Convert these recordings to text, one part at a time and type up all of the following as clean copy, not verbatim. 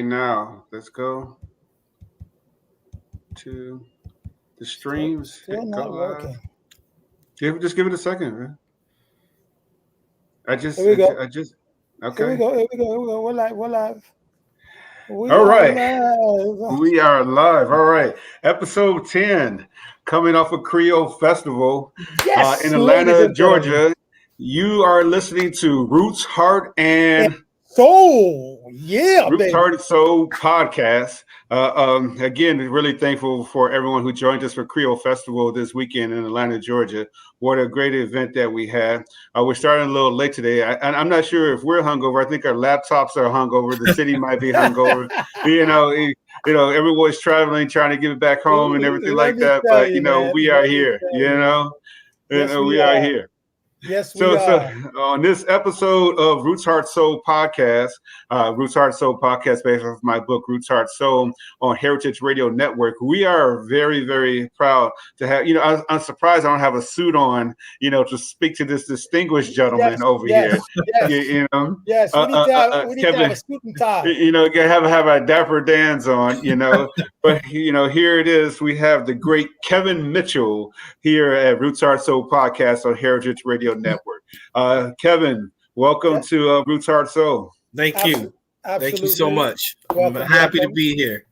Now, let's go to the streams. Still Hit go not live. working. Just give it a second, man. I just, Here we go. I just. Here we Okay. go. Here we go. Here we go. We're live. We're live. We All are right. live. We are live. All right. Episode 10, coming off of Creole Festival Yes, in ladies Atlanta, and gentlemen. Georgia. You are listening to Roots, Heart, and Soul. Yeah, Roots, baby. Heart, and Soul podcast. Again, really thankful for everyone who joined us for Creole Festival this weekend in Atlanta, Georgia. What a great event that we had. We're starting a little late today. I'm not sure if we're hungover. I think our laptops are hungover. The city might be hungover. Everyone's traveling, trying to get it back home and everything Let like me that. tell But you, man. we are here. Yes, we We are are. here. Yes, we So are. on this episode of Roots Heart Soul podcast, Roots Heart Soul podcast based off my book Roots Heart Soul on Heritage Radio Network, we are very, very proud to have. I'm surprised I don't have a suit on, to speak to this distinguished gentleman over here. Yes. Yes, we need to have a suit and tie. Have a dapper Dan's on, But here it is. We have the great Kevin Mitchell here at Roots Heart Soul podcast on Heritage Radio Network. Kevin, welcome to Roots Heart Soul. Thank you. Absolutely. Thank you so much. Welcome, I'm happy to be here.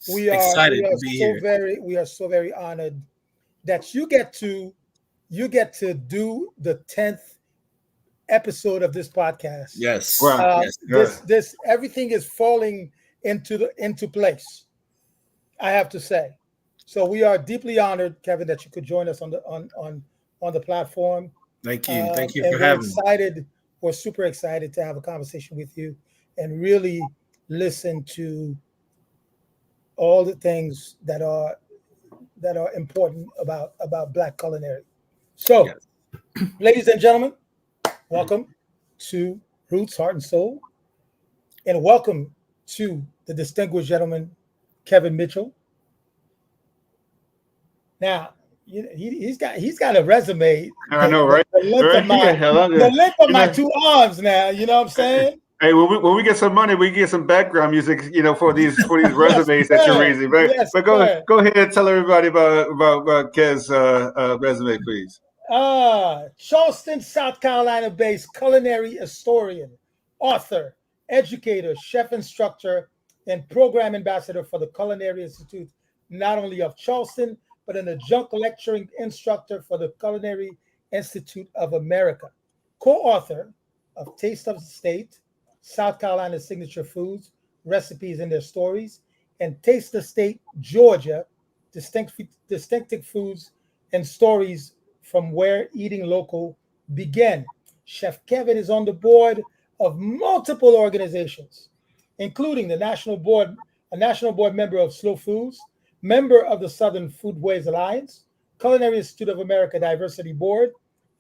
Excited to be here. We are so very honored that you get to do the 10th episode of this podcast. Yes. Wow. This everything is falling into place, I have to say. So we are deeply honored, Kevin, that you could join us on the platform. Thank you. Thank you for having me. We're super excited to have a conversation with you and really listen to all the things that are important about Black culinary. So, ladies and gentlemen, welcome to Roots, Heart, and Soul, and welcome to the distinguished gentleman, Kevin Mitchell. Now, he's got a resume. I know, right? The length of my two arms. Now, you know what I'm saying? Hey, when we get some money, we get some background music, for these resumes that you're raising. But go ahead and tell everybody about Kez's resume, please. Charleston, South Carolina-based culinary historian, author, educator, chef instructor, and program ambassador for the Culinary Institute, not only of Charleston, but an adjunct lecturing instructor for the Culinary Institute of America. Co-author of Taste of the State, South Carolina's Signature Foods, Recipes and Their Stories, and Taste the State, Georgia, Distinctive Foods and Stories from Where Eating Local Began. Chef Kevin is on the board of multiple organizations, including a national board member of Slow Foods, member of the Southern Foodways Alliance, Culinary Institute of America Diversity Board,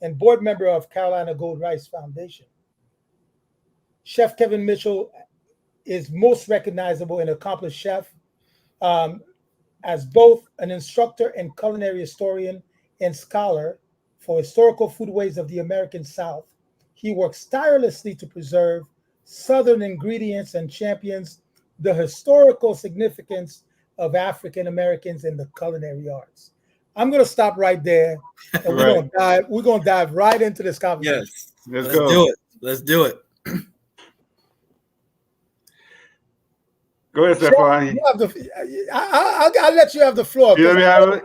and board member of Carolina Gold Rice Foundation. Chef Kevin Mitchell is most recognizable and accomplished chef as both an instructor and culinary historian and scholar for historical foodways of the American South. He works tirelessly to preserve Southern ingredients and champions the historical significance of African Americans in the culinary arts. I'm going to stop right there, and we're going to dive right into this conversation. Yes, let's do it. Let's do it. Go ahead, Stephan. I'll let you have the floor. I know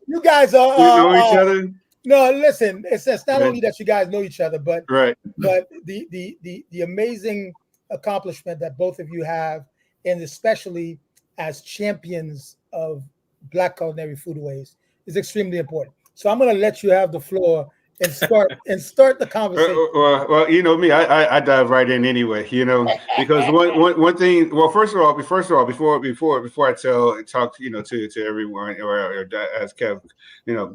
you guys are. Know each other. No, listen. It's not only that you guys know each other, but the amazing accomplishment that both of you have, and especially as champions of Black culinary foodways, is extremely important. So I'm going to let you have the floor and start the conversation. Well, you know me, I dive right in anyway, because one thing. Well, first of all, before I talk, to everyone or ask Kev,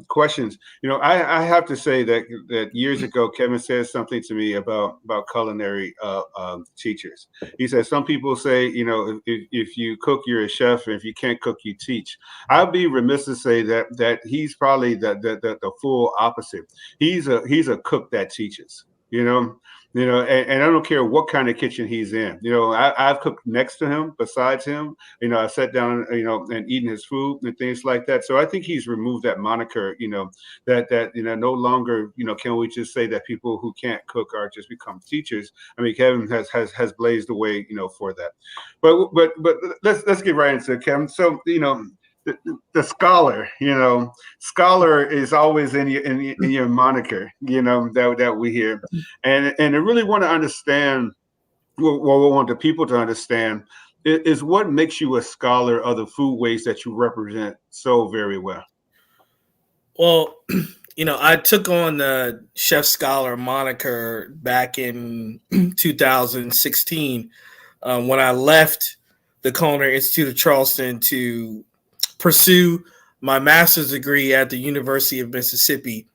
questions. I have to say that years ago, Kevin said something to me about culinary teachers. He said some people say, if you cook, you're a chef, and if you can't cook, you teach. I'd be remiss to say that he's probably the full opposite. He's a cook that teaches. and I don't care what kind of kitchen he's in. I've cooked next to him, besides him. I sat down, and eaten his food and things like that. So I think he's removed that moniker, that no longer, can we just say that people who can't cook are just become teachers? I mean, Kevin has blazed the way, for that. But let's get right into it, Kevin. So, the scholar, scholar is always in your moniker, that we hear, and I really want to understand. What we want the people to understand is what makes you a scholar of the food ways that you represent so very well. Well, I took on the chef scholar moniker back in 2016 when I left the Culinary Institute of Charleston to pursue my master's degree at the University of Mississippi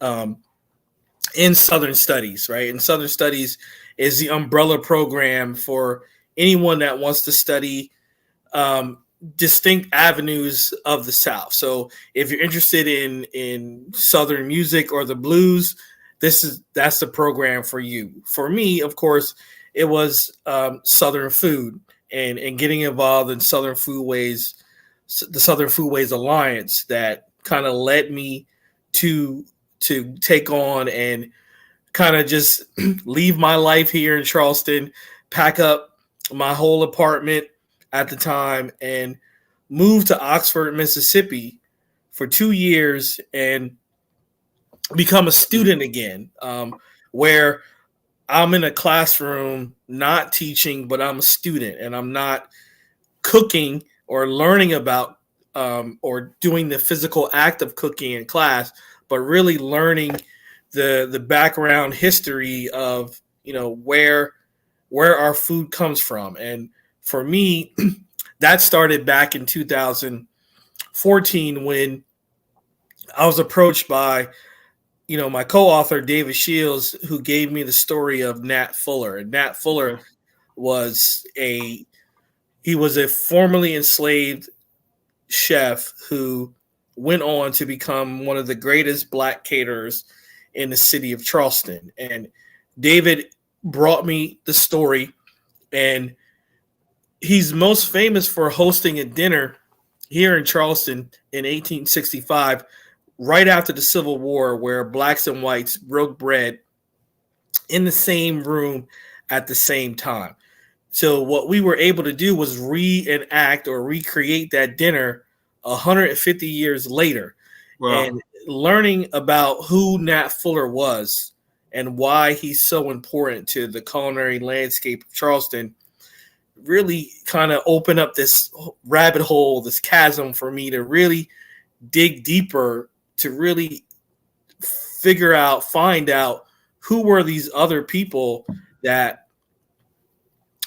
in Southern Studies, right? And Southern Studies is the umbrella program for anyone that wants to study distinct avenues of the South. So if you're interested in Southern music or the blues, that's the program for you. For me, of course, it was Southern food and getting involved in Southern Foodways, the Southern Foodways Alliance, that kind of led me to take on and kind of just leave my life here in Charleston, pack up my whole apartment at the time, and move to Oxford, Mississippi for 2 years and become a student again, where I'm in a classroom, not teaching, but I'm a student, and I'm not cooking or learning about or doing the physical act of cooking in class, but really learning the background history of where our food comes from. And for me, that started back in 2014 when I was approached by my co-author David Shields, who gave me the story of Nat Fuller. And Nat Fuller was a formerly enslaved chef who went on to become one of the greatest Black caterers in the city of Charleston. And David brought me the story, and he's most famous for hosting a dinner here in Charleston in 1865, right after the Civil War, where Blacks and whites broke bread in the same room at the same time. So what we were able to do was reenact or recreate that dinner 150 years later. Wow. And learning about who Nat Fuller was and why he's so important to the culinary landscape of Charleston really kind of opened up this rabbit hole, this chasm for me to really dig deeper, to really find out who were these other people that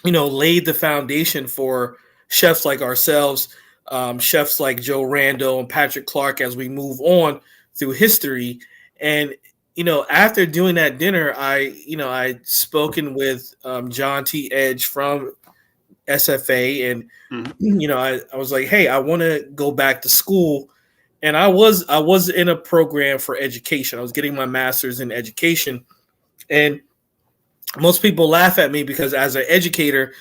laid the foundation for chefs like ourselves, chefs like Joe Randall and Patrick Clark as we move on through history. And after doing that dinner, I'd spoken with John T. Edge from SFA, and I was like, hey, I want to go back to school. And I was in a program for education. I was getting my master's in education, and most people laugh at me because as an educator,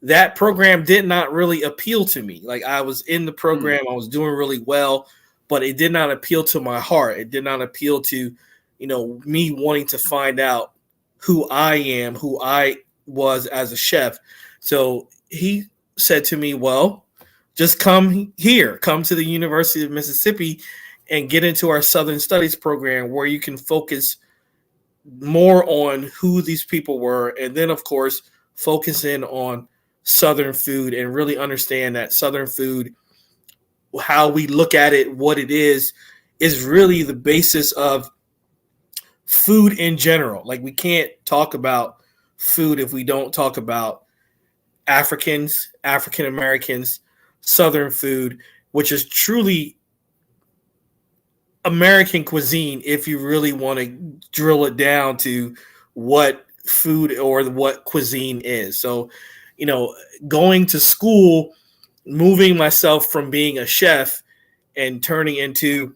that program did not really appeal to me. Like, I was in the program, I was doing really well, but it did not appeal to my heart. It did not appeal to, me wanting to find out who I am, who I was as a chef. So he said to me, well, just come to the University of Mississippi and get into our Southern Studies program, where you can focus more on who these people were, and then of course focus in on Southern food and really understand that Southern food, how we look at it, what it is really the basis of food in general. Like, we can't talk about food if we don't talk about Africans, African Americans, Southern food, which is truly American cuisine if you really want to drill it down to what food or what cuisine is. So, going to school, moving myself from being a chef and turning into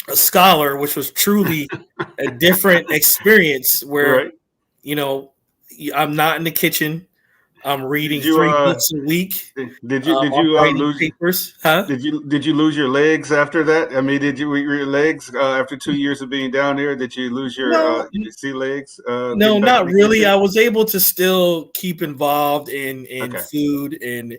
a scholar, which was truly a different experience, where you know, I'm not in the kitchen. I'm reading Did you 3 books a week. did I'm you writing lose papers, huh? did you lose your legs after that? I mean, did you your legs after 2 years of being down there? Did you lose No, your sea legs no, getting back in not the really. kitchen? I was able to still keep involved in Okay. food, and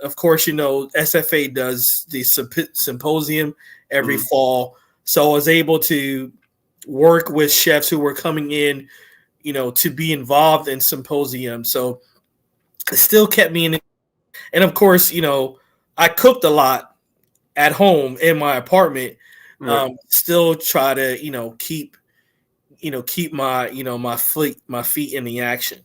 of course, SFA does the symposium every Hmm. fall, so I was able to work with chefs who were coming in, to be involved in symposium. So it still kept me in, and of course, I cooked a lot at home in my apartment. Right. Still try to keep my feet in the action.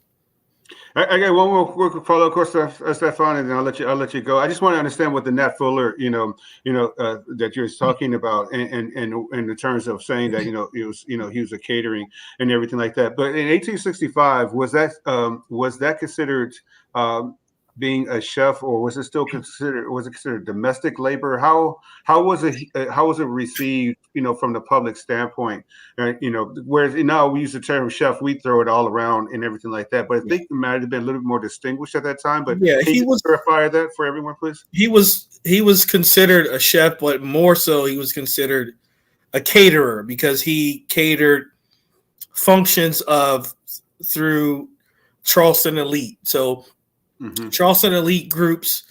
I got one more quick follow-up question, Stefan, and then I'll let you go. I just want to understand what the Nat Fuller, that you're talking about, and in the terms of saying that he was a catering and everything like that. But in 1865, was that considered being a chef, or was it considered domestic labor? How was it received, from the public standpoint? Whereas now we use the term chef, we throw it all around and everything like that. But I Yeah, think it might have been a little bit more distinguished at that time. But yeah. can He you was clarify that for everyone, please? he was considered a chef, but more so he was considered a caterer because he catered functions of through Charleston Elite. So Mm-hmm. Charleston Elite groups,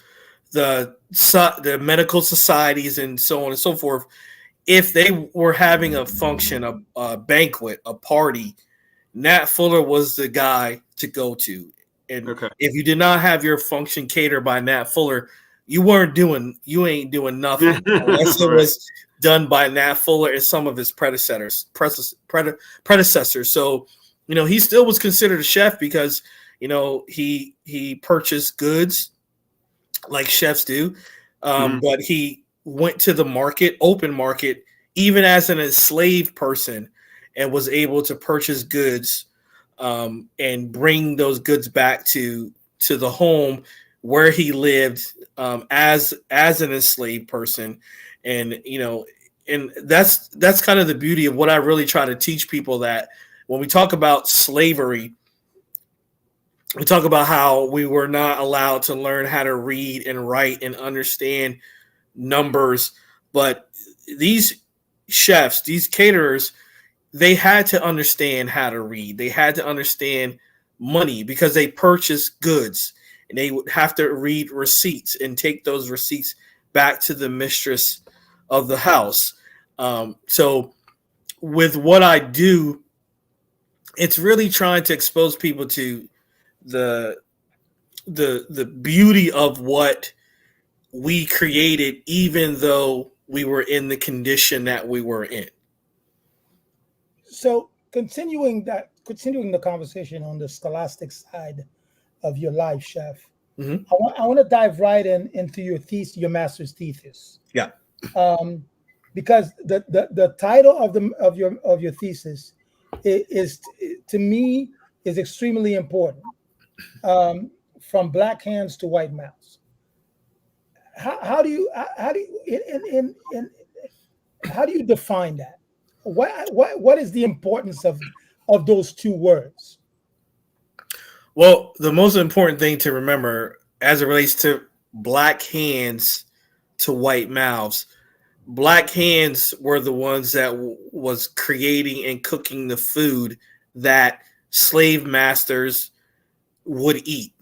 the medical societies, and so on and so forth. If they were having a function, a banquet, a party, Nat Fuller was the guy to go to. And Okay. if you did not have your function catered by Nat Fuller, you ain't doing nothing unless it Right. was done by Nat Fuller and some of his predecessors. So, he still was considered a chef because, he purchased goods like chefs do. Mm-hmm. But he went to the market, open market, even as an enslaved person, and was able to purchase goods, and bring those goods back to the home where he lived, as an enslaved person. And and that's kind of the beauty of what I really try to teach people, that when we talk about slavery, we talk about how we were not allowed to learn how to read and write and understand numbers. But these chefs, these caterers, they had to understand how to read. They had to understand money because they purchased goods, and they would have to read receipts and take those receipts back to the mistress of the house. So with what I do, it's really trying to expose people to the the beauty of what we created, even though we were in the condition that we were in. So continuing the conversation on the scholastic side of your life, chef. Mhm. I want to dive right into your master's thesis, Yeah. um, because the title of your thesis is to me is extremely important. Um, from black hands to white mouths. How do you how do you define that? What is the importance of those two words? Well, the most important thing to remember as it relates to black hands to white mouths, black hands were the ones that was creating and cooking the food that slave masters would eat,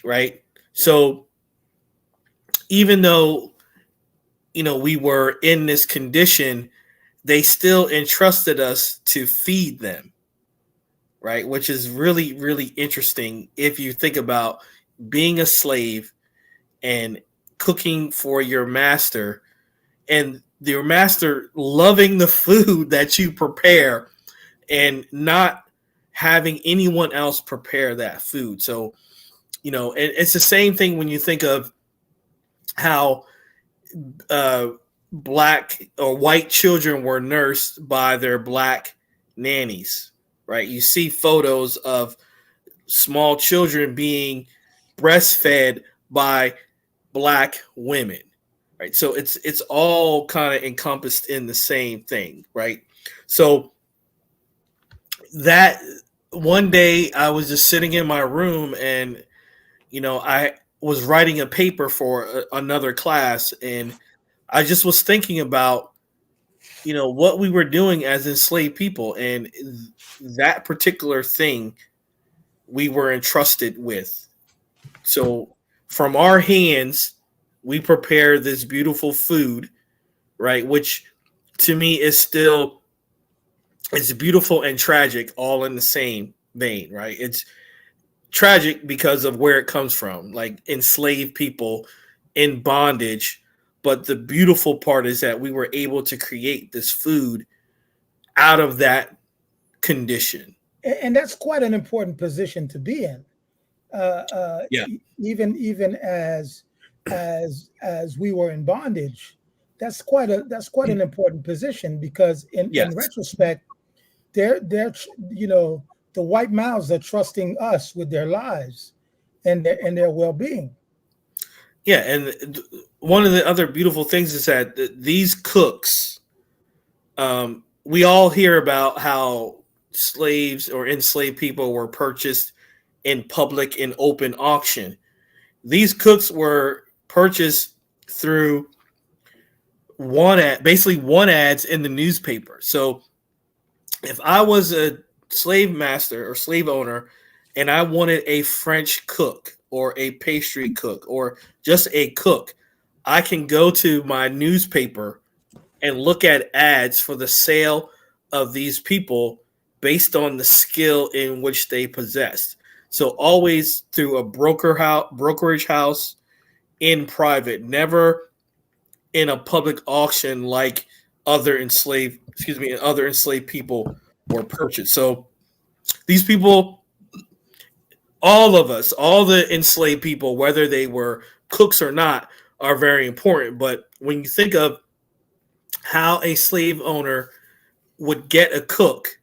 right? So even though we were in this condition, they still entrusted us to feed them, right? Which is really, really interesting if you think about being a slave and cooking for your master, and your master loving the food that you prepare and not having anyone else prepare that food. So, it's the same thing when you think of how uh, black or white children were nursed by their black nannies, right? You see photos of small children being breastfed by black women, right? So it's all kind of encompassed in the same thing, right? So that one day I was just sitting in my room, and I was writing a paper for another class, and I just was thinking about what we were doing as enslaved people, and that particular thing we were entrusted with. So from our hands, we prepare this beautiful food, right? Which to me is still, it's beautiful and tragic all in the same vein, right? It's tragic because of where it comes from, like enslaved people in bondage. But the beautiful part is that we were able to create this food out of that condition. And that's quite an important position to be in. Yeah. Even as we were in bondage, that's quite an important position, because in Yes. retrospect, they're the white mouths are trusting us with their lives and their well-being. Yeah. And one of the other beautiful things is that these cooks, we all hear about how slaves or enslaved people were purchased in public in open auction. These cooks were purchased through basically one ads in the newspaper. So if I was a slave master or slave owner and I wanted a French cook or a pastry cook or just a cook, I can go to my newspaper and look at ads for the sale of these people based on the skill in which they possessed. So always through a brokerage house, in private, never in a public auction like other enslaved people were purchased. So these people, all of us, all the enslaved people, whether they were cooks or not, are very important. But when you think of how a slave owner would get a cook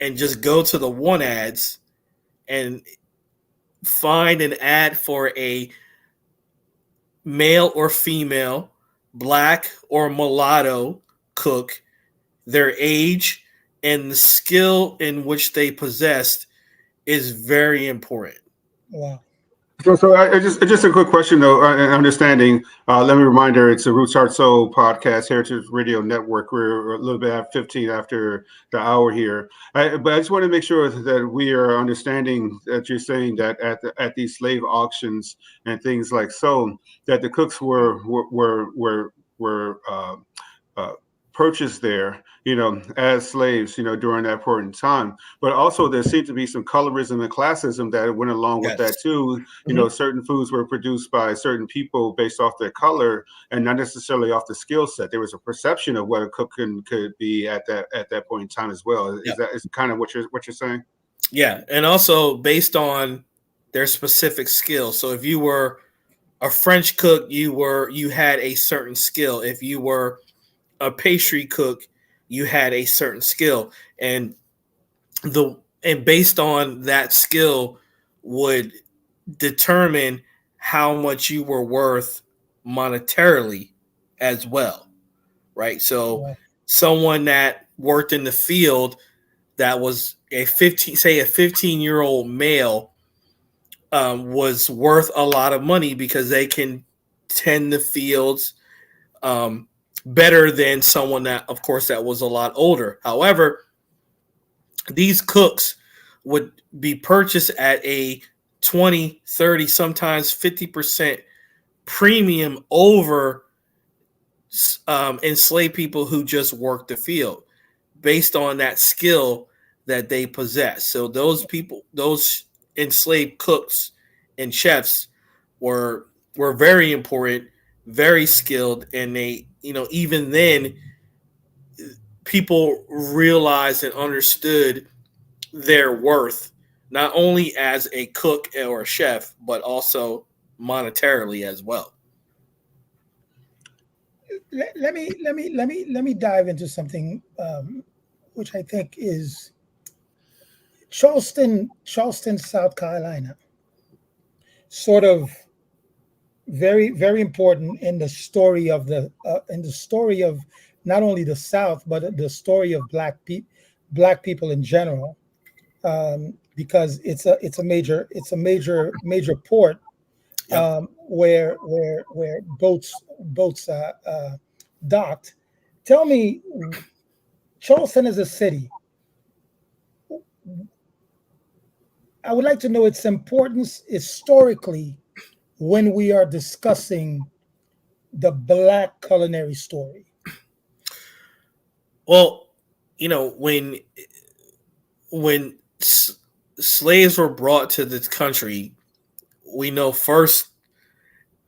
and just go to the one ads and find an ad for a male or female, black or mulatto cook, their age and the skill in which they possessed is very important. Wow. So just a quick question though, understanding. Let me remind her it's a Roots Heart Soul podcast, Heritage Radio Network. We're a little bit at 15 after the hour here, but I just want to make sure that we are understanding that you're saying that at these slave auctions and things like so, that the cooks were uh, purchased there, as slaves, during that important time. But also there seemed to be some colorism and classism that went along with that Yes. too. Mhm. Certain foods were produced by certain people based off their color and not necessarily off the skill set. There was a perception of what a cook could be at that point in time as well. Yeah. Is kind of what you're saying? Yeah. And also based on their specific skill. So if you were a French cook, you had a certain skill. If you were a pastry cook, you had a certain skill. And based on that skill would determine how much you were worth monetarily as well, right? So Wow. someone that worked in the field that was a 15-year-old male, was worth a lot of money because they can tend the fields, better than someone that, of course, that was a lot older. However, these cooks would be purchased at a 20, 30, sometimes 50% premium over enslaved people who just worked the field based on that skill that they possess. So those people, those enslaved cooks and chefs were very important, very skilled, and they, even then people realized and understood their worth not only as a cook or a chef, but also monetarily as well. Let me dive into something, which I think is Charleston, South Carolina. Sort of very important in the story of not only the South, but the story of black people in general. because it's a major port, Yep. where boats docked. Tell me, Charleston is a city. I would like to know its importance historically when we are discussing the Black culinary story. Well, when slaves were brought to this country, we know first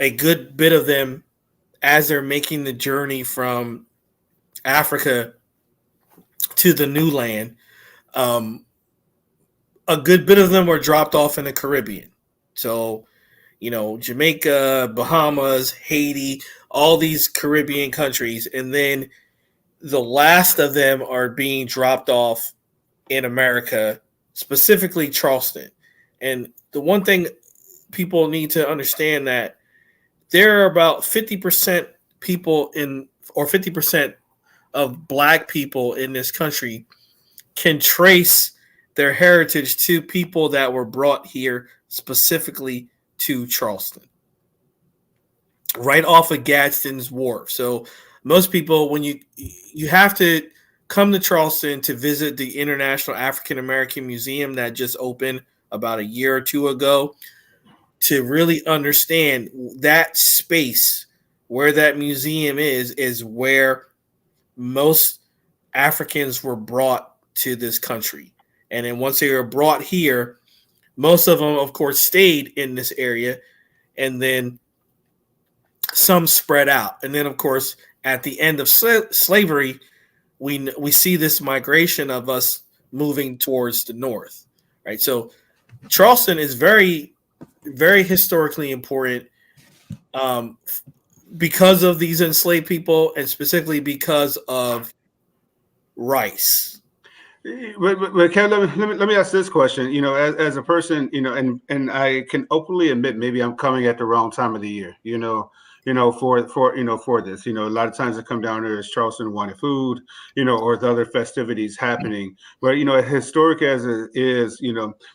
a good bit of them, as they're making the journey from Africa to the new land, um, a good bit of them were dropped off in the Caribbean. So, Jamaica, Bahamas, Haiti, all these Caribbean countries. And then the last of them are being dropped off in America, specifically Charleston. And the one thing people need to understand that there are about 50% people or 50% of Black people in this country can trace their heritage to people that were brought here specifically to Charleston, right off of Gadsden's Wharf. So most people, when you have to come to Charleston to visit the International African American Museum that just opened about a year or two ago, to really understand that space where that museum is where most Africans were brought to this country. And then once they were brought here, most of them, of course, stayed in this area, and then some spread out. And then, of course, at the end of slavery, we see this migration of us moving towards the north, right? So Charleston is very, very historically important, um, because of these enslaved people, and specifically because of rice. But Kev, let me ask this question. As a person, and I can openly admit maybe I'm coming at the wrong time of the year. For this. A lot of times I come down there as Charleston wanted food, or the other festivities happening. But historic as it is,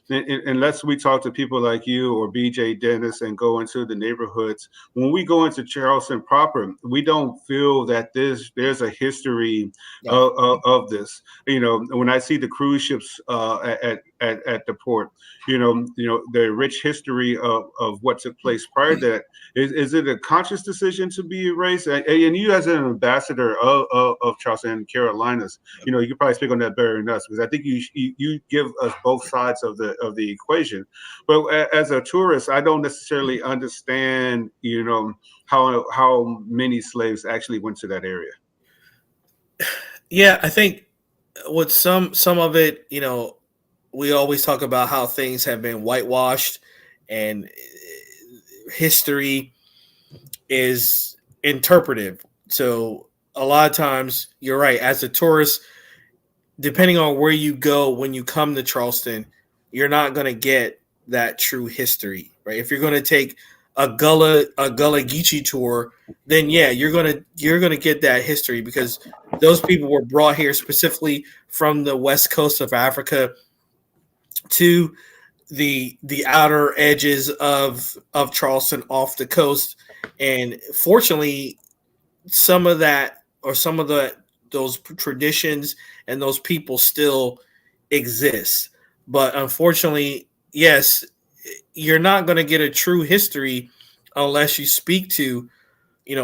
unless we talk to people like you or BJ Dennis and go into the neighborhoods, when we go into Charleston proper, we don't feel that there's a history of this. When I see the cruise ships at the port, the rich history of what took place prior to that. Is it a conscious decision to be erased? And you, as an ambassador of Charleston and Carolinas, you could probably speak on that better than us, because I think you give us both sides of the equation. But as a tourist, I don't necessarily understand, how many slaves actually went to that area. Yeah, I think with some of it, we always talk about how things have been whitewashed, and history is interpretive. So a lot of times, you're right. As a tourist, depending on where you go when you come to Charleston, you're not going to get that true history, right? If you're going to take a Gullah Geechee tour, then yeah, you're gonna get that history, because those people were brought here specifically from the west coast of Africa to the outer edges of Charleston, off the coast. And fortunately, some of that, or some of those traditions and those people still exist. But unfortunately, yes, you're not going to get a true history unless you speak to,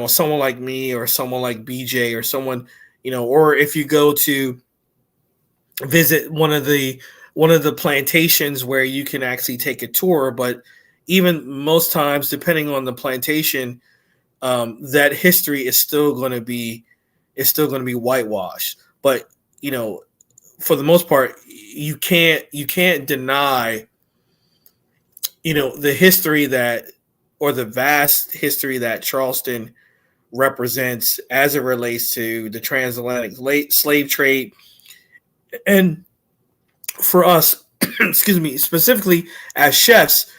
someone like me, or someone like BJ, or someone, or if you go to visit one of the plantations where you can actually take a tour. But even most times, depending on the plantation, that history is still going to be whitewashed. But for the most part, you can't deny the history that, or the vast history that Charleston represents as it relates to the transatlantic slave trade. And for us, excuse me, specifically as chefs,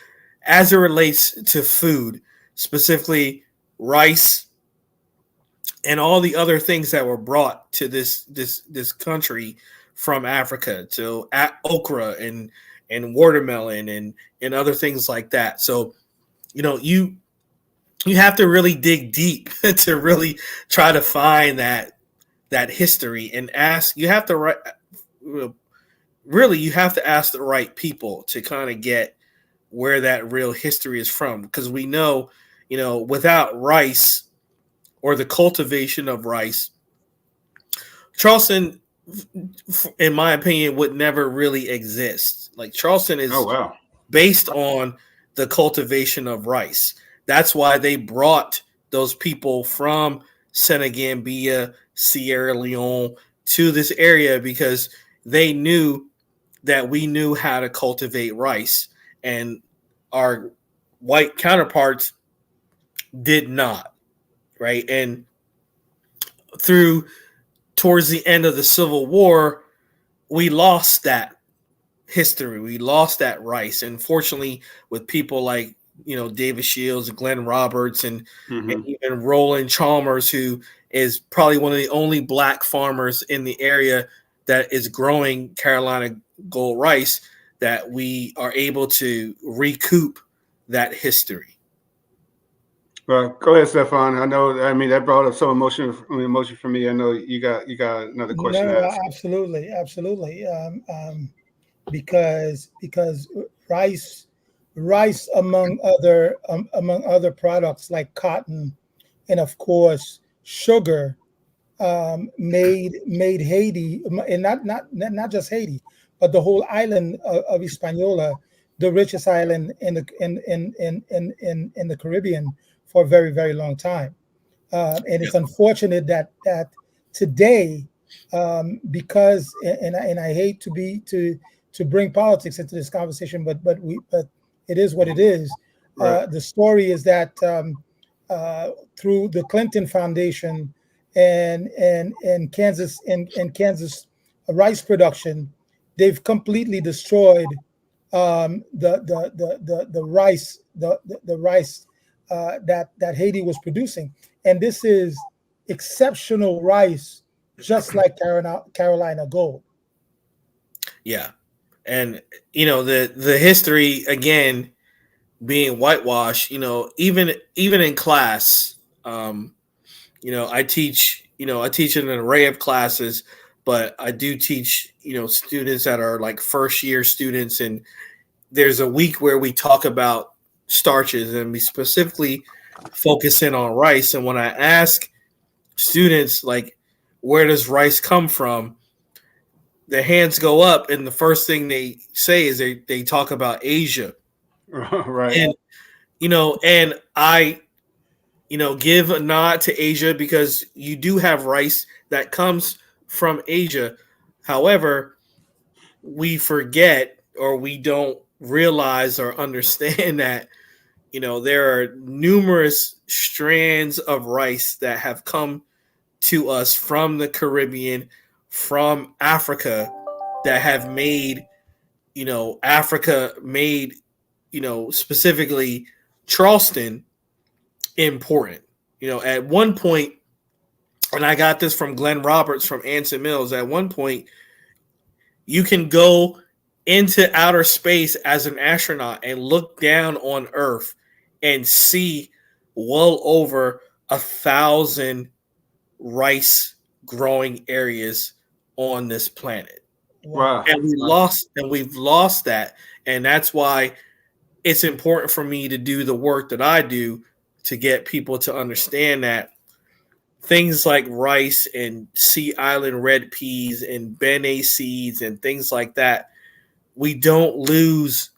as it relates to food, specifically rice and all the other things that were brought to this country from Africa, to okra and watermelon and other things like that. So, you have to really dig deep to really try to find that history and ask. You have to really you have to ask the right people to kind of get where that real history is from, because we know, without rice or the cultivation of rice, Charleston, in my opinion, would never really exist. Like, Charleston is based on the cultivation of rice. That's why they brought those people from Senegambia, Sierra Leone to this area, because they knew that we knew how to cultivate rice, and our white counterparts did not, right? And towards the end of the Civil War, we lost that history. We lost that rice. And fortunately, with people like, David Shields and Glenn Roberts and even Roland Chalmers, who is probably one of the only black farmers in the area that is growing Carolina gold rice, that we are able to recoup that history. Well, go ahead, Stephan. I know. I mean, that brought up some emotion for me. I know you got another question to ask. Absolutely, because rice among other products like cotton and of course sugar made Haiti, and not just Haiti, but the whole island of Hispaniola, the richest island in the Caribbean for a very, very long time. And it's unfortunate that today, because and I hate to bring politics into this conversation, but it is what it is. Right. The story is that through the Clinton Foundation and Kansas rice production, they've completely destroyed the rice that Haiti was producing, and this is exceptional rice, just like Carolina gold. Yeah, and the history again being whitewashed. Even in class, I teach in an array of classes, but I do teach students that are like first year students, and there's a week where we talk about starches, and we specifically focus in on rice. And when I ask students, like, where does rice come from, their hands go up, and the first thing they say is they talk about Asia. Right. And and I give a nod to Asia, because you do have rice that comes from Asia. However, we forget, or we don't realize or understand that there are numerous strands of rice that have come to us from the Caribbean, from Africa, that have made Africa made specifically Charleston important. At one point, and I got this from Glenn Roberts from Anson Mills, at one point you can go into outer space as an astronaut and look down on Earth and see well over 1,000 rice growing areas on this planet. Wow. And we've lost that. And that's why it's important for me to do the work that I do, to get people to understand that things like rice and Sea Island red peas and Bene seeds and things like that, we don't lose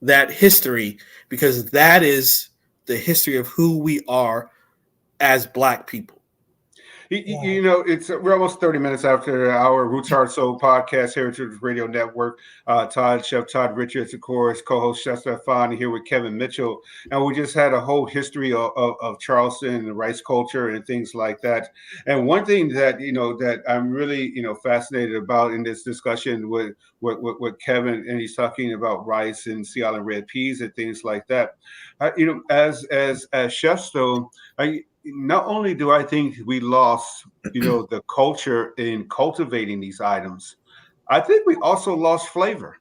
that history, because that is the history of who we are as Black people. We're almost 30 minutes after our Roots Heart Soul podcast, Heritage Radio Network. Chef Todd Richards, of course, co-host Chef Stephan, here with Kevin Mitchell. And we just had a whole history of Charleston and the rice culture and things like that. And one thing that, that I'm really, fascinated about in this discussion with Kevin, and he's talking about rice and Sea Island red peas and things like that. As chefs, though, not only do I think we lost, the culture in cultivating these items, I think we also lost flavor.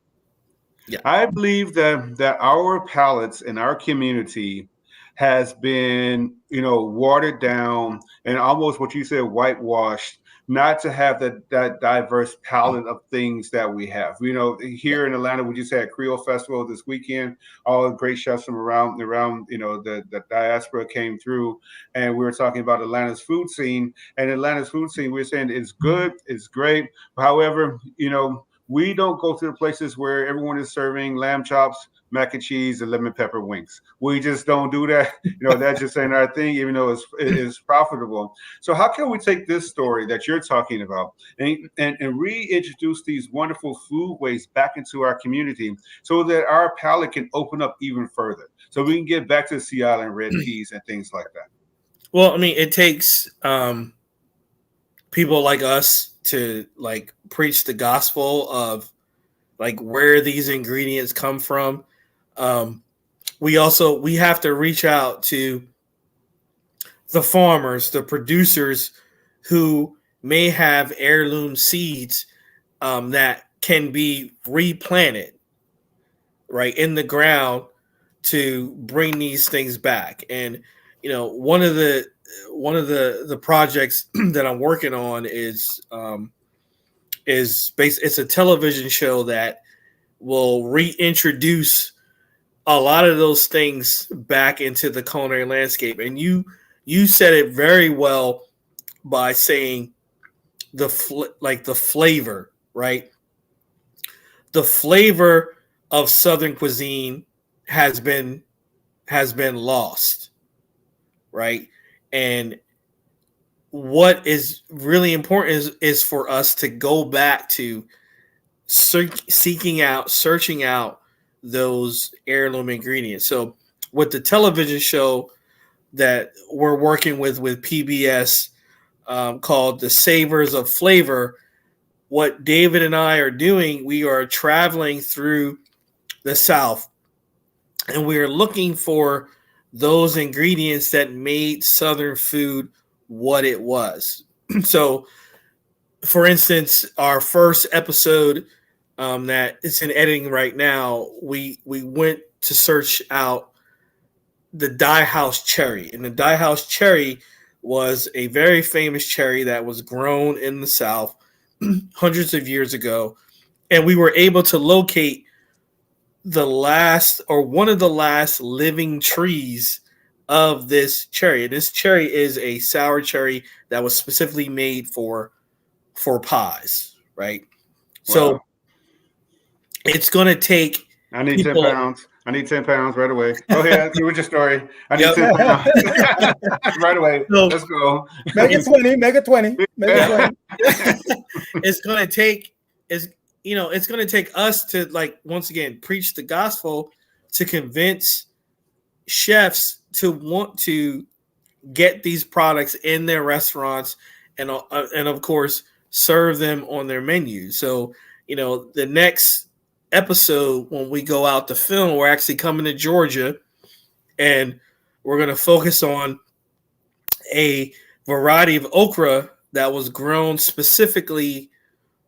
I believe that our palates in our community has been, watered down and almost what you said, whitewashed, not to have that diverse palette of things that we have. Here in Atlanta, we just had Creole Festival this weekend. All the great chefs from around, the diaspora came through, and we were talking about Atlanta's food scene. And Atlanta's food scene, we are saying it's good, it's great. However, we don't go to the places where everyone is serving lamb chops, mac and cheese, and lemon pepper wings. We just don't do that. That just ain't our thing, even though it's profitable. So how can we take this story that you're talking about and reintroduce these wonderful foodways back into our community so that our palate can open up even further, so we can get back to Sea Island red peas and things like that? Well, I mean, it takes people like us to like preach the gospel of like where these ingredients come from. We have to reach out to the farmers, the producers who may have heirloom seeds that can be replanted right in the ground to bring these things back. And one of the projects that I'm working on is it's a television show that will reintroduce a lot of those things back into the culinary landscape. And you said it very well by saying the flavor, right? The flavor of Southern cuisine has been lost, right? And what is really important is for us to go back to searching out those heirloom ingredients. So with the television show that we're working with PBS called The Savors of Flavor, what David and I are doing, we are traveling through the South and we are looking for those ingredients that made Southern food what it was. So, for instance, our first episode that is in editing right now, we went to search out the Die House cherry. And the Die House cherry was a very famous cherry that was grown in the South hundreds of years ago. And we were able to locate one of the last living trees of this cherry. This cherry is a sour cherry that was specifically made for pies, right? Wow. So it's going to take. I need 10 pounds. I need 10 pounds right away. Go ahead. Do with your story. I need 10 pounds right away. So, let's go. Make it 20. Make it 20. Make it 20. It's going to take. It's going to take us to, like, once again, preach the gospel to convince chefs to want to get these products in their restaurants and of course, serve them on their menu. So, the next episode when we go out to film, we're actually coming to Georgia and we're going to focus on a variety of okra that was grown specifically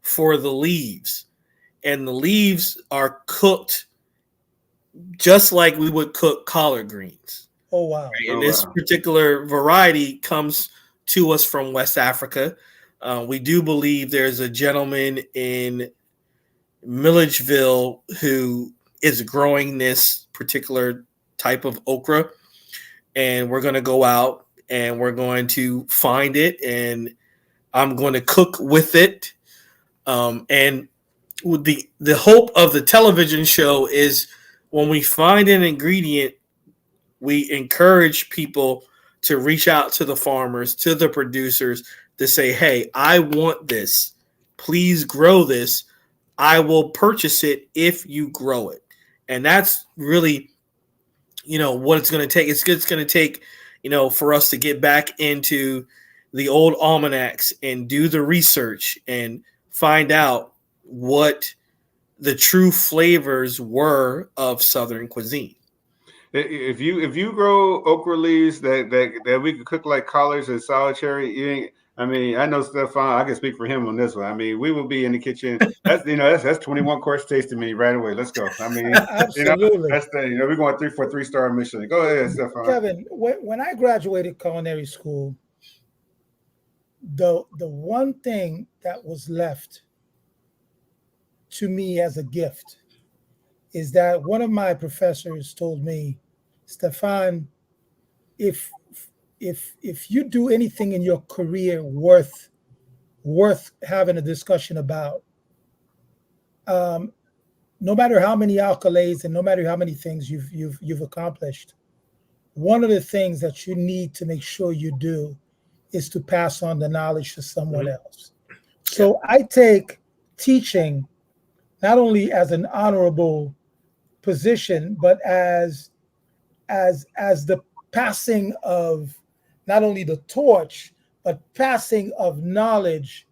for the leaves. And the leaves are cooked just like we would cook collard greens. Oh, wow. Right? And this particular variety comes to us from West Africa. We do believe there's a gentleman in Milledgeville who is growing this particular type of okra. And we're going to go out and we're going to find it and I'm going to cook with it. And the hope of the television show is when we find an ingredient, we encourage people to reach out to the farmers, to the producers, to say, hey, I want this. Please grow this. I will purchase it if you grow it. And that's really, what it's going to take. It's going to take, for us to get back into the old almanacs and do the research and find out what the true flavors were of Southern cuisine. If you grow okra leaves that we could cook like collards and sour cherry, I mean, I know Stephan. I can speak for him on this one. I mean, we will be in the kitchen. That's 21 course tasting me right away. Let's go. I mean, Absolutely. that's the we're going 3 star Michelin. Go ahead, Stephan. Kevin, when I graduated culinary school, the one thing that was left to me as a gift is that one of my professors told me, Stephan, if if you do anything in your career worth having a discussion about, um, no matter how many accolades and no matter how many things you've accomplished, one of the things that you need to make sure you do is to pass on the knowledge to someone else. So I take teaching not only as an honorable position, but as the passing of not only the torch, but passing of knowledge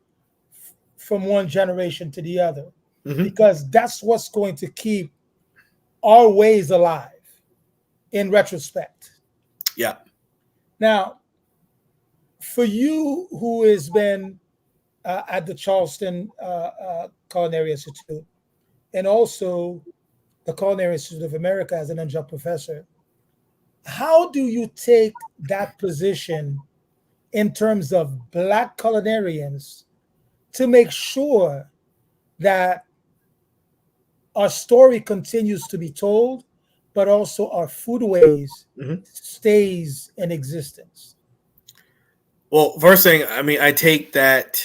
from one generation to the other, because that's what's going to keep our ways alive in retrospect. Yeah. Now, for you who has been at the Charleston Culinary Institute and also the Culinary Institute of America as an adjunct professor, how do you take that position in terms of Black culinarians to make sure that our story continues to be told, but also our foodways stays in existence? Well, first thing, I mean, I take that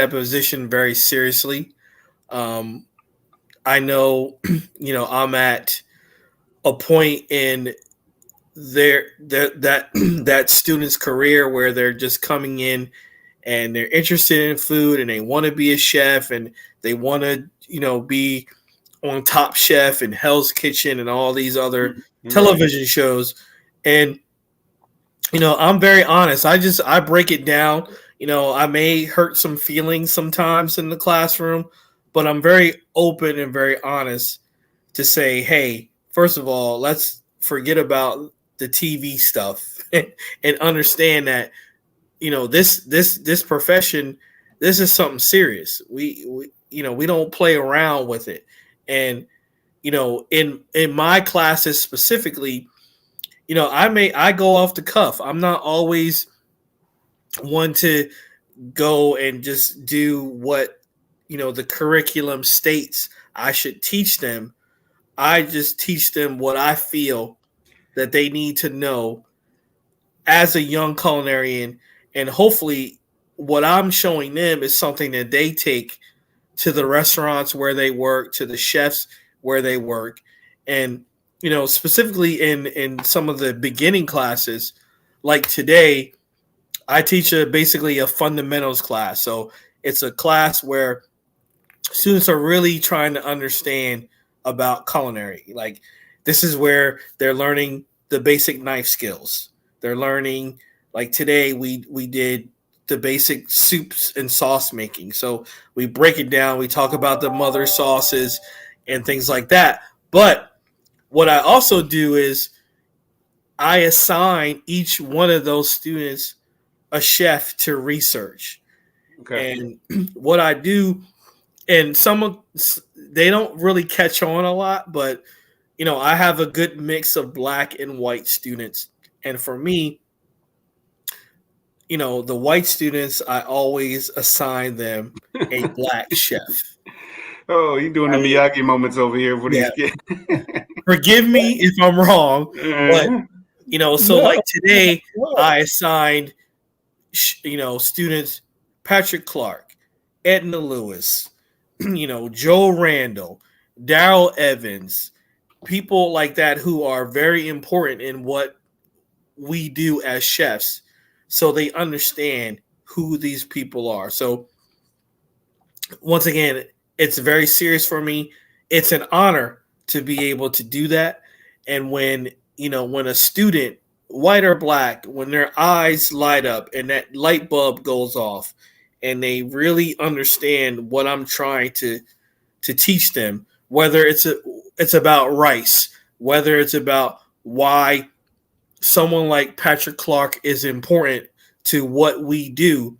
position very seriously. I know, I'm at a point in that student's career where they're just coming in and they're interested in food and they want to be a chef and they want to, be on Top Chef and Hell's Kitchen and all these other television shows. And, I'm very honest. I break it down. I may hurt some feelings sometimes in the classroom, but I'm very open and very honest to say, hey, first of all, let's forget about the TV stuff and understand that, this profession, this is something serious. We don't play around with it. And, in my classes specifically, I go off the cuff. I'm not always one to go and just do what, the curriculum states I should teach them. I just teach them what I feel that they need to know as a young culinarian. And hopefully what I'm showing them is something that they take to the restaurants where they work, to the chefs where they work. And, specifically in some of the beginning classes, like today, I teach basically a fundamentals class. So it's a class where students are really trying to understand about culinary. Like, this is where they're learning the basic knife skills. They're learning, like today we did the basic soups and sauce making. So we break it down. We talk about the mother sauces and things like that. But what I also do is I assign each one of those students a chef to research. Okay. And what I do, and they don't really catch on a lot, but I have a good mix of Black and white students. And for me, the white students, I always assign them a Black chef. Oh, you're doing the Miyagi moments over here for these kids. Forgive me if I'm wrong, but like today, I assigned students Patrick Clark, Edna Lewis, Joe Randall, Daryl Evans, people like that who are very important in what we do as chefs, so they understand who these people are. So once again, it's very serious for me. It's an honor to be able to do that. And when a student, white or Black, when their eyes light up and that light bulb goes off and they really understand what I'm trying to teach them, whether it's about rice, whether it's about why someone like Patrick Clark is important to what we do,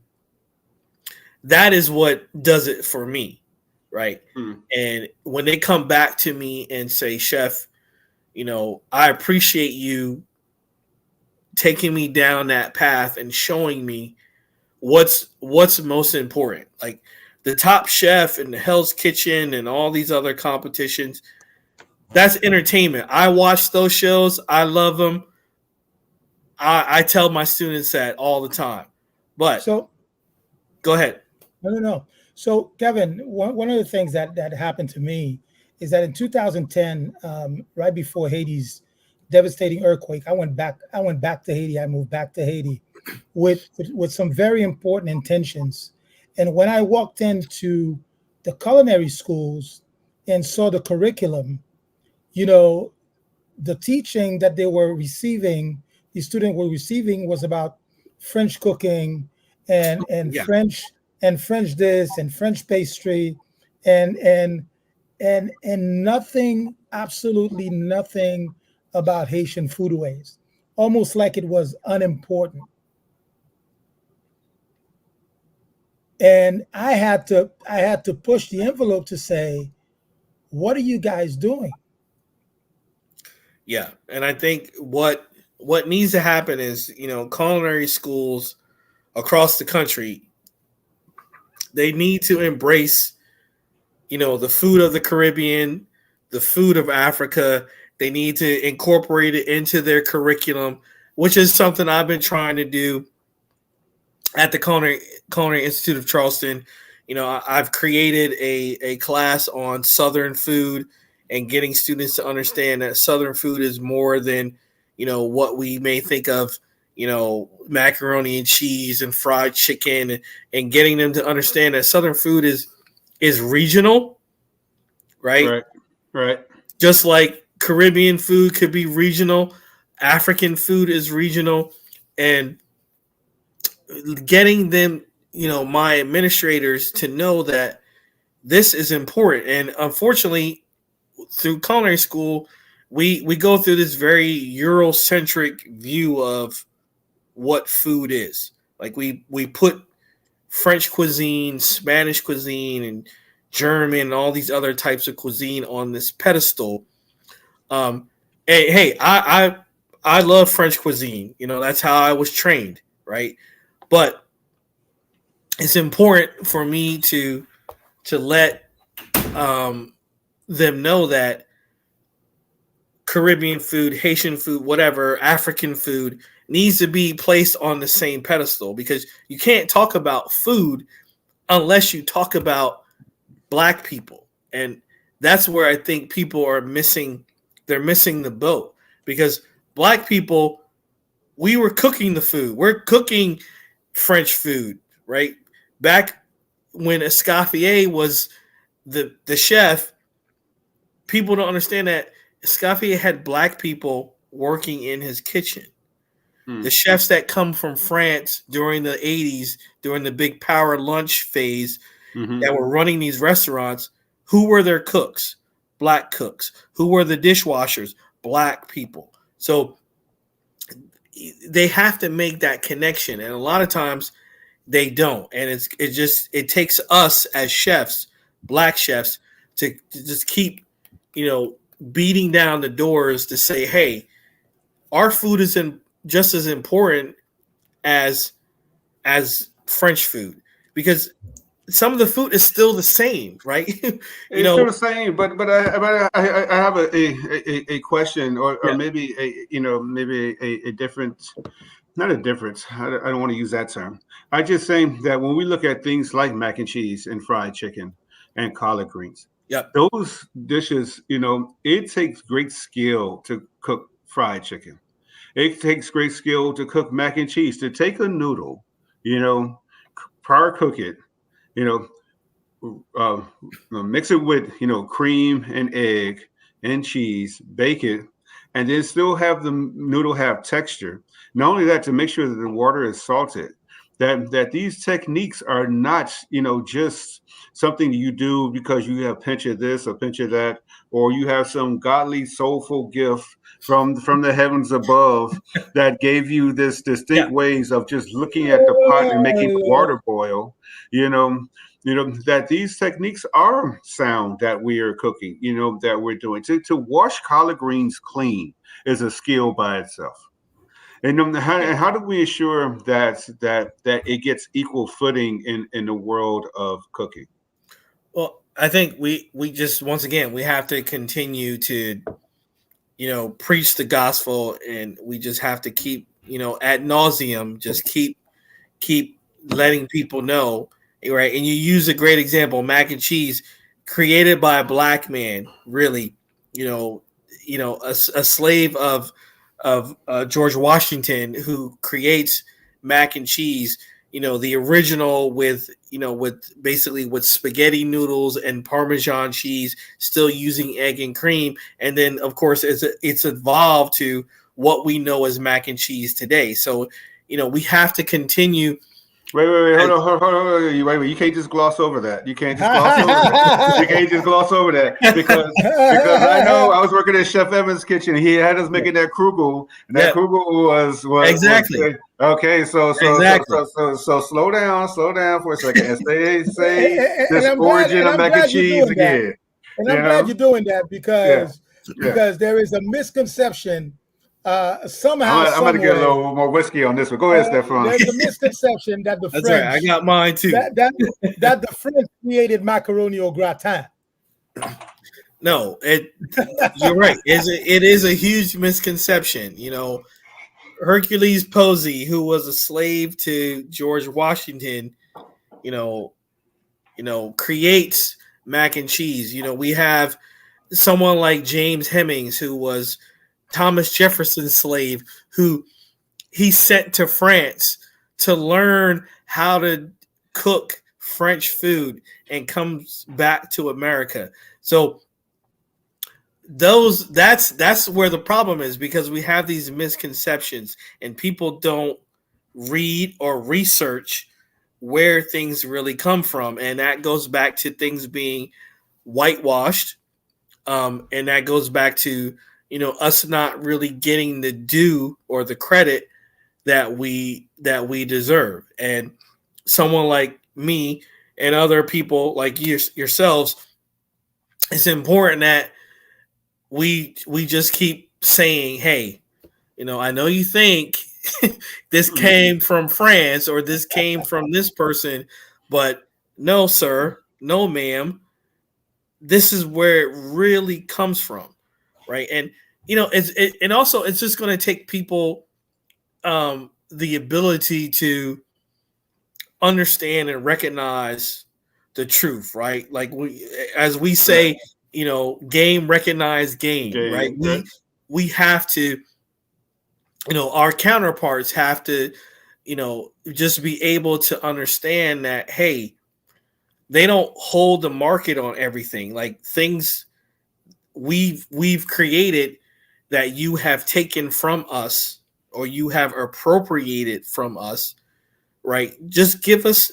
that is what does it for me, right? And when they come back to me and say, Chef, I appreciate you taking me down that path and showing me what's most important. Like the Top Chef and the Hell's Kitchen and all these other competitions, that's entertainment. I watch those shows. I love them. I tell my students that all the time. But So go ahead. no. So Kevin, one of the things that happened to me is that in 2010, right before Haiti's devastating earthquake, I went back to Haiti. I moved back to Haiti with some very important intentions. And when I walked into the culinary schools and saw the curriculum, the teaching that they were receiving, the students were receiving, was about French cooking and Yeah. French this and French pastry and nothing, absolutely nothing about Haitian foodways, almost like it was unimportant. And I had to push the envelope to say, what are you guys doing? Yeah, and I think what needs to happen is, culinary schools across the country, they need to embrace, the food of the Caribbean, the food of Africa. They need to incorporate it into their curriculum, which is something I've been trying to do at the Culinary Institute of Charleston. I've created a class on Southern food and getting students to understand that Southern food is more than, what we may think of, macaroni and cheese and fried chicken, and getting them to understand that Southern food is regional, right? Right. Just like Caribbean food could be regional, African food is regional, and getting them, my administrators, to know that this is important. And unfortunately, through culinary school, we go through this very Eurocentric view of what food is. Like we put French cuisine, Spanish cuisine, and German, and all these other types of cuisine on this pedestal. Hey, I love French cuisine. That's how I was trained, right? But it's important for me to let them know that Caribbean food, Haitian food, whatever, African food needs to be placed on the same pedestal, because you can't talk about food unless you talk about Black people. And that's where I think people are missing. They're missing the boat, because Black people, we were cooking the food. We're cooking French food, right? Back when Escoffier was the chef, people don't understand that Escoffier had Black people working in his kitchen. The chefs that come from France during the 80s, during the big power lunch phase, that were running these restaurants, who were their cooks? Black cooks. Who were the dishwashers? Black people. So they have to make that connection, and a lot of times they don't. And it takes us as chefs, Black chefs, to just keep, beating down the doors to say, hey, our food is just as important as French food, because some of the food is still the same, right? It's still the same, but I have a question, or maybe a different, not a difference. I don't want to use that term. I just saying that when we look at things like mac and cheese and fried chicken and collard greens, those dishes, it takes great skill to cook fried chicken. It takes great skill to cook mac and cheese, to take a noodle, prior cook it, mix it with, cream and egg and cheese, bake it, and then still have the noodle have texture. Not only that, to make sure that the water is salted. that these techniques are not, just something you do because you have pinch of this or pinch of that, or you have some godly soulful gift from the heavens above that gave you this distinct Yeah. ways of just looking at the pot and making the water boil. You know, that these techniques are sound that we are cooking. That we're doing to wash collard greens clean is a skill by itself. And how do we ensure that it gets equal footing in the world of cooking? Well, I think we just once again we have to continue to preach the gospel, and we just have to keep ad nauseum just keep letting people know, right? And you use a great example, mac and cheese, created by a black man, really, a slave of George Washington, who creates mac and cheese, the original with basically with spaghetti noodles and Parmesan cheese, still using egg and cream. And then of course it's evolved to what we know as mac and cheese today. So, we have to continue. Wait, hold on. Wait. You can't just gloss over that. You can't just gloss over that. You can't just gloss over that because I know I was working at Chef Evans' kitchen. He had us making that krugel, and that krugel was exactly okay. So slow down for a second, and say this origin of mac and cheese again. And I'm glad you're doing that because there is a misconception. Somehow, I'm going to get a little more whiskey on this one. Go ahead, Stephan. There's a misconception that the That's French, right. I got mine too. That the French created macaroni au gratin. No, you're right. It is a huge misconception. Hercules Posey, who was a slave to George Washington, creates mac and cheese. We have someone like James Hemings, who was Thomas Jefferson's slave, who he sent to France to learn how to cook French food and comes back to America. So that's where the problem is, because we have these misconceptions and people don't read or research where things really come from. And that goes back to things being whitewashed. And that goes back to us not really getting the due or the credit that we deserve. And someone like me and other people like yourselves, it's important that we just keep saying, hey, I know you think this came from France or this came from this person, but no, sir, no, ma'am, this is where it really comes from. Right. And, and also it's just going to take people the ability to understand and recognize the truth. Right. Like as we say, game recognize game. Right. We have to, our counterparts have to, just be able to understand that, hey, they don't hold the market on everything. Like things we've created that you have taken from us or you have appropriated from us, right? Just give us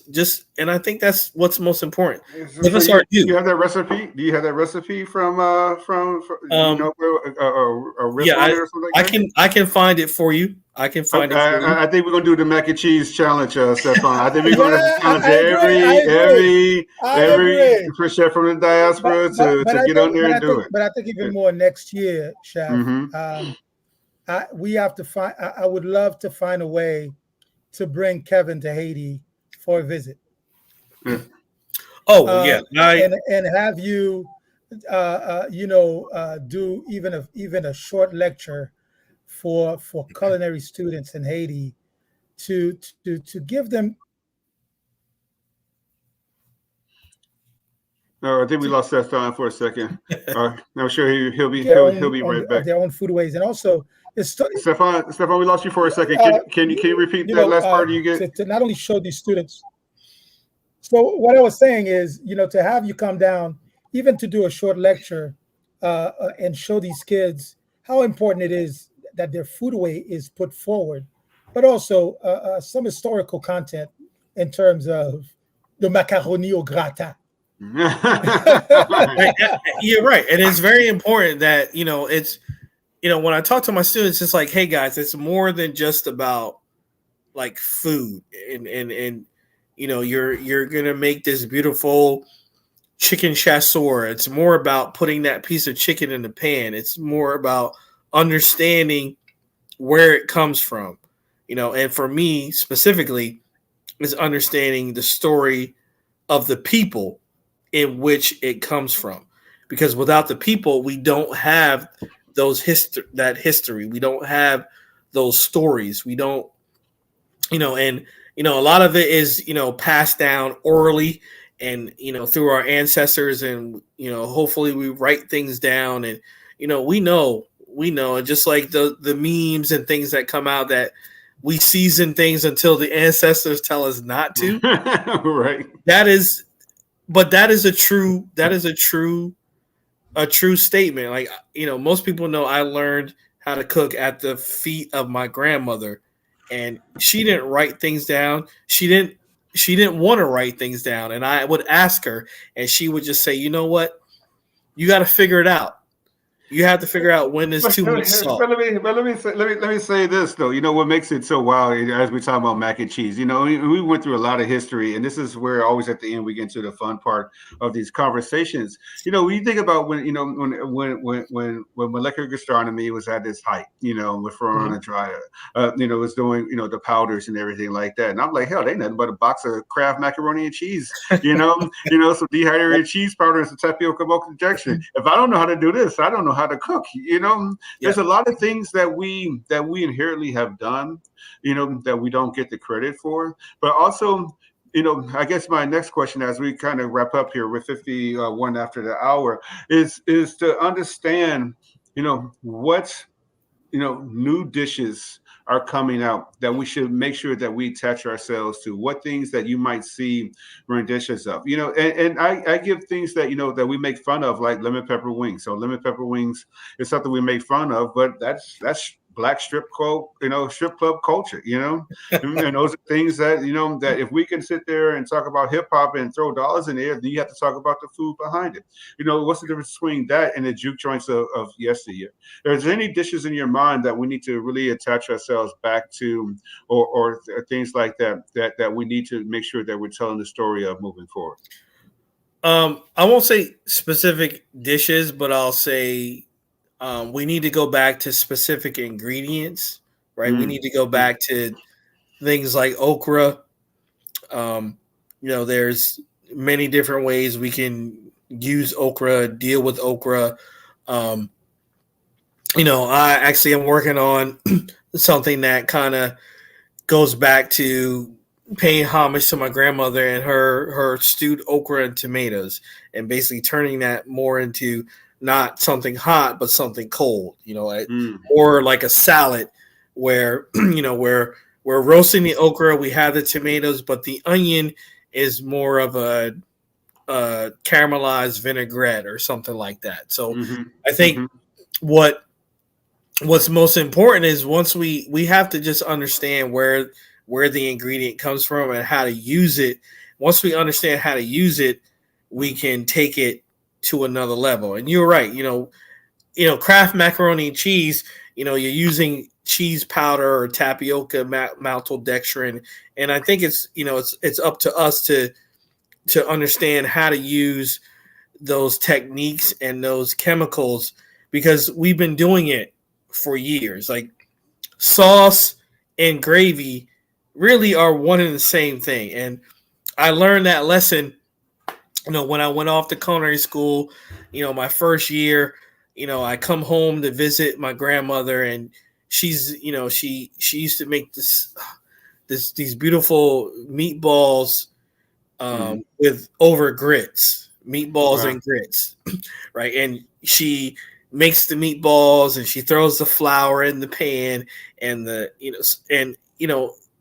and I think that's what's most important. Give us our due. Do you have that recipe? Do you have that recipe from a restaurant or something like that? I can find it for you. I can find it for you. I think we're gonna do the mac and cheese challenge, Stephan. I think we're gonna challenge every chef from the diaspora to get on there and do it. But I think even more next year, Chef. We have to find. I would love to find a way to bring Kevin to Haiti for a visit. Yeah. And have you, do even a short lecture for culinary students in Haiti to give them. No, I think we lost Stephan for a second. I'm sure he'll be right back. Their own foodways, and also Stephan, we lost you for a second. Can you repeat that last part you get? To not only show these students. So what I was saying is, to have you come down, even to do a short lecture, and show these kids how important it is that their foodway is put forward, but also some historical content in terms of the macaroni au gratin. You're right, and it's very important that it's when I talk to my students, it's like, hey guys, it's more than just about like food, and you're gonna make this beautiful chicken chasseur. It's more about putting that piece of chicken in the pan. It's more about understanding where it comes from, and for me specifically, is understanding the story of the people in which it comes from. Because without the people, we don't have that history. We don't have those stories. We don't, and a lot of it is passed down orally and through our ancestors, and hopefully we write things down, and we know, and just like the memes and things that come out, that we season things until the ancestors tell us not to. Right. That is a true statement. Like, most people know I learned how to cook at the feet of my grandmother, and she didn't write things down. She didn't want to write things down, and I would ask her, and she would just say, "You know what? You got to figure it out. You have to figure out when there's too much salt." But let me say this though. What makes it so wild as we talk about mac and cheese. We went through a lot of history, and this is where always at the end we get into the fun part of these conversations. When you think about when molecular gastronomy was at its height, with Ferrari on the dryer, was doing the powders and everything like that, and I'm like, hell, they nothing but a box of Kraft macaroni and cheese, some dehydrated cheese powder and some tapioca milk injection. If I don't know how to do this, I don't know how to cook. There's a lot of things that we inherently have done, that we don't get the credit for. But also, I guess my next question, as we kind of wrap up here with 51 after the hour, is to understand, what new dishes are coming out that we should make sure that we attach ourselves to. What things that you might see renditions of, and I give things that that we make fun of, like lemon pepper wings. So lemon pepper wings is something we make fun of, but that's Black strip club, strip club culture, and those are things that, that if we can sit there and talk about hip hop and throw dollars in there, then you have to talk about the food behind it. What's the difference between that and the juke joints of yesteryear? Is there any dishes in your mind that we need to really attach ourselves back to, or things like that we need to make sure that we're telling the story of moving forward? I won't say specific dishes, but I'll say we need to go back to specific ingredients, right? We need to go back to things like okra. There's many different ways we can use okra, deal with okra. I actually am working on something that kind of goes back to paying homage to my grandmother and her stewed okra and tomatoes, and basically turning that more into not something hot, but something cold, or like a salad where, where we're roasting the okra, we have the tomatoes, but the onion is more of a caramelized vinaigrette or something like that. So I think what's most important is once we have to just understand where the ingredient comes from and how to use it. Once we understand how to use it, we can take it to another level. And you're right, Kraft macaroni and cheese, you're using cheese powder or tapioca, maltodextrin, and I think it's it's up to us to understand how to use those techniques and those chemicals, because we've been doing it for years. Like sauce and gravy really are one and the same thing, and I learned that lesson when I went off to culinary school. My first year, I come home to visit my grandmother, and she's, she used to make these beautiful meatballs with over grits, meatballs and grits, right? And she makes the meatballs and she throws the flour in the pan, and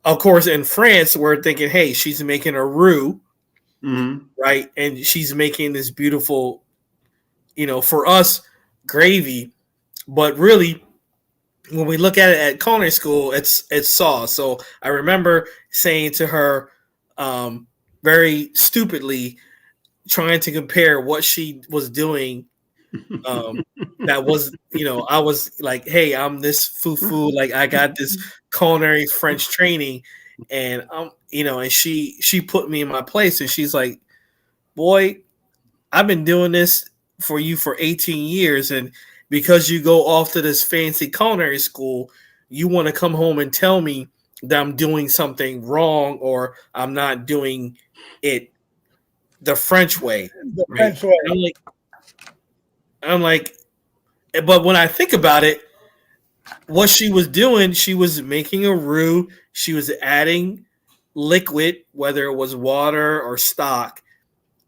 of course in France we're thinking, hey, she's making a roux. Right, and she's making this beautiful, for us, gravy, but really, when we look at it at culinary school, it's sauce. So I remember saying to her, very stupidly trying to compare what she was doing. That was, I was like, hey, I'm this foo, like I got this culinary French training, and and she put me in my place, and she's like, boy, I've been doing this for you for 18 years, and because you go off to this fancy culinary school, you want to come home and tell me that I'm doing something wrong or I'm not doing it the French way. The Right? French way. I'm like, but when I think about it, what she was doing, she was making a roux. She was adding liquid, whether it was water or stock,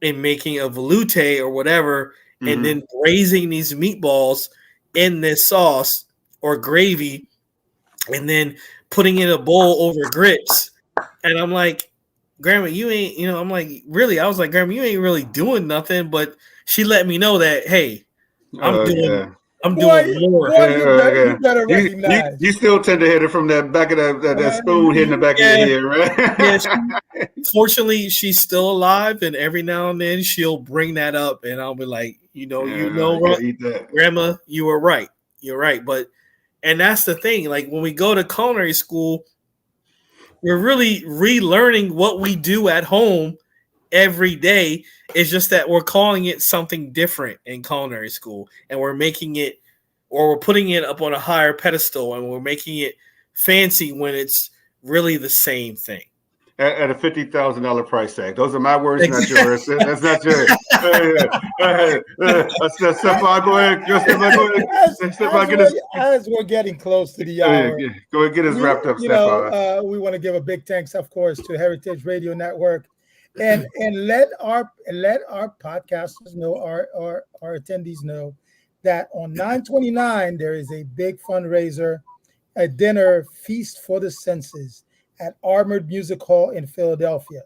and making a velouté or whatever, and then braising these meatballs in this sauce or gravy, and then putting in a bowl over grits. And I'm like, Grandma, you ain't, I'm like, really? I was like, Grandma, you ain't really doing nothing. But she let me know that, hey, I'm doing more. Boy, you better recognize. You still tend to hit it from that back of that spoon hitting the back of your head, right? Yeah, fortunately, she's still alive, and every now and then she'll bring that up, and I'll be like, Grandma, you were right. You're right. And that's the thing. Like when we go to culinary school, we're really relearning what we do at home every day. It's just that we're calling it something different in culinary school, and we're making it, or we're putting it up on a higher pedestal, and we're making it fancy when it's really the same thing. At a $50,000 price tag. Those are my words, not yours. That's not yours. Stephan, go ahead. Stephan, get us. As we're getting close to the hour, go ahead, get us wrapped up, Stephan. We want to give a big thanks, of course, to Heritage Radio Network, and let our podcasters know, our attendees know that on 9/29 there is a big fundraiser, a dinner feast for the senses at Armored Music Hall in Philadelphia.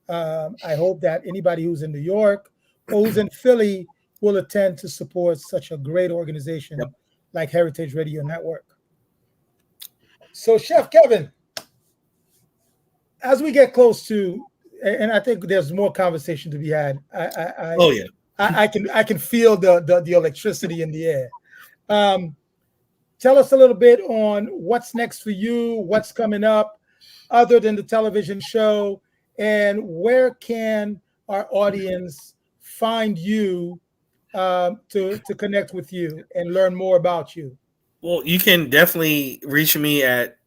I hope that anybody who's in New York or who's in Philly will attend to support such a great organization like Heritage Radio Network. So, Chef Kevin, as we get close to, and I think there's more conversation to be had. I can feel the electricity in the air. Tell us a little bit on what's next for you, what's coming up, other than the television show, and where can our audience find you to connect with you and learn more about you? Well, you can definitely reach me at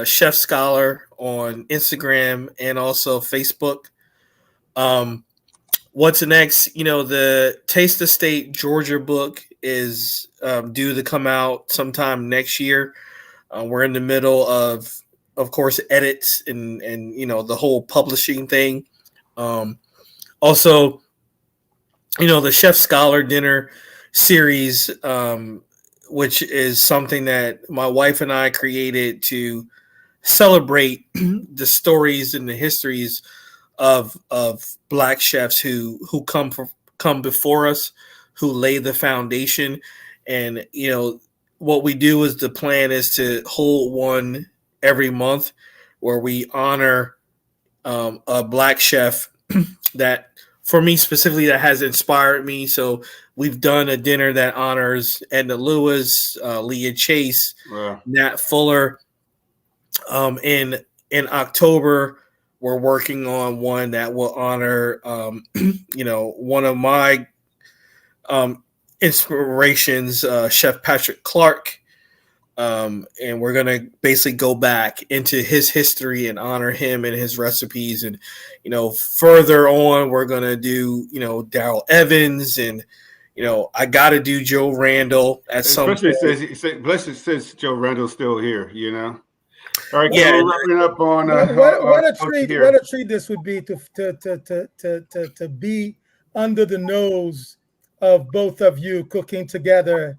Chef Scholar on Instagram and also Facebook. What's next? The Taste the State Georgia book is due to come out sometime next year. We're in the middle of course, edits and the whole publishing thing. Also, the Chef Scholar Dinner series, which is something that my wife and I created to celebrate the stories and the histories of Black chefs who come before us, who lay the foundation. And what we do is, the plan is to hold one every month where we honor a Black chef that, for me specifically, that has inspired me. So we've done a dinner that honors Edna Lewis, Leah Chase, Nat Fuller. In October, we're working on one that will honor one of my inspirations, Chef Patrick Clark. And we're going to basically go back into his history and honor him and his recipes. And, further on, we're going to do, Daryl Evans, and, I got to do Joe Randall at some point. Especially since Joe Randall's still here, All right, we're wrapping up on what a treat this would be to be under the nose of both of you cooking together.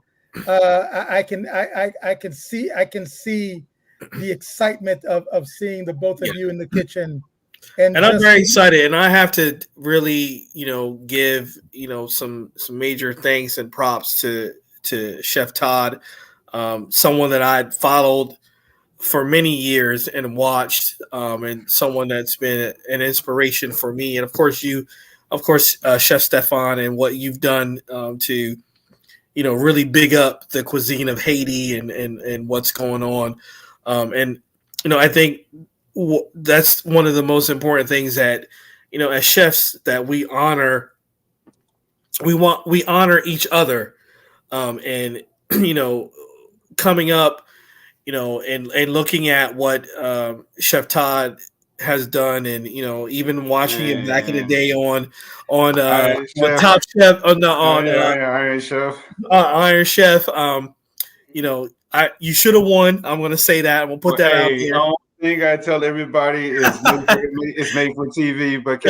I can see the excitement of seeing the both of you in the kitchen, and I'm very excited. And I have to really, give some major thanks and props to Chef Todd, someone that I'd followed for many years and watched, and someone that's been an inspiration for me. And of course, Chef Stephan, and what you've done to, really big up the cuisine of Haiti and what's going on. And, I think that's one of the most important things that, as chefs, that we honor each other, and coming up, and looking at what Chef Todd has done, and even watching it back in the day on Iron Chef. Top Chef, on Iron Chef. Iron Chef. You should have won. I'm going to say that. We'll put that out there. The only thing I tell everybody is it's made for TV, but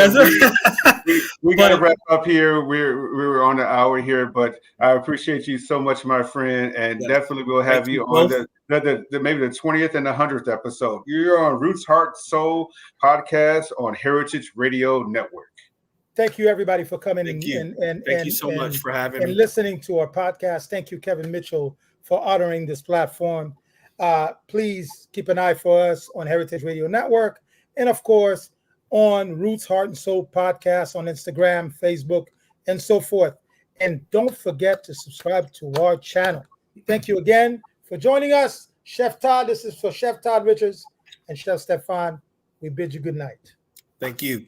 we got to wrap up here. We're on the hour here, but I appreciate you so much, my friend, and definitely we'll have you on the maybe the 20th and the 100th episode. You're on Roots, Heart, Soul podcast on Heritage Radio Network. Thank you, everybody, for coming. Thank you so much for having me and listening to our podcast. Thank you, Kevin Mitchell, for honoring this platform. Please keep an eye for us on Heritage Radio Network, and of course on Roots, Heart, and Soul podcast on Instagram, Facebook, and so forth. And don't forget to subscribe to our channel. Thank you again for joining us. Chef Todd, this is for Chef Todd Richards and Chef Stephan. We bid you good night. Thank you.